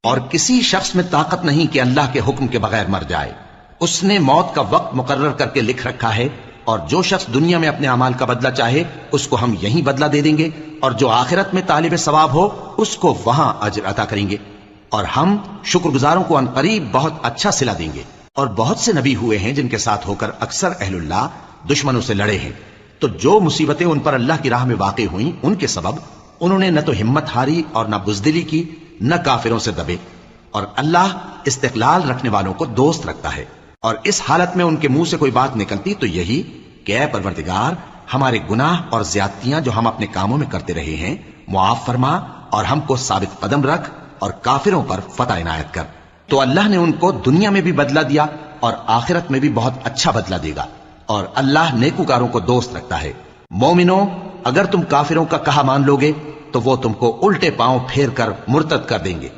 اور کسی شخص میں طاقت نہیں کہ اللہ کے حکم کے بغیر مر جائے. اس نے موت کا وقت مقرر کر کے لکھ رکھا ہے، اور جو شخص دنیا میں اپنے اعمال کا بدلہ چاہے اس کو ہم یہیں بدلہ دے دیں گے، اور جو آخرت میں طالب ثواب ہو اس کو وہاں اجر عطا کریں گے، اور ہم شکر گزاروں کو عنقریب بہت اچھا صلہ دیں گے. اور بہت سے نبی ہوئے ہیں جن کے ساتھ ہو کر اکثر اہل اللہ دشمنوں سے لڑے ہیں، تو جو مصیبتیں ان پر اللہ کی راہ میں واقع ہوئیں ان کے سبب انہوں نے نہ تو ہمت ہاری اور نہ بزدلی کی، نہ کافروں سے دبے. اور اللہ استقلال رکھنے والوں کو دوست رکھتا ہے. اور اس حالت میں ان کے منہ سے کوئی بات نکلتی تو یہی کہ اے پروردگار، ہمارے گناہ اور زیادتیاں جو ہم اپنے کاموں میں کرتے رہے ہیں معاف فرما، اور ہم کو ثابت قدم رکھ، اور کافروں پر فتح عنایت کر. تو اللہ نے ان کو دنیا میں بھی بدلہ دیا اور آخرت میں بھی بہت اچھا بدلہ دے گا، اور اللہ نیکوکاروں کو دوست رکھتا ہے. مومنو، اگر تم کافروں کا کہا مان لوگے تو وہ تم کو الٹے پاؤں پھیر کر مرتد کر دیں گے.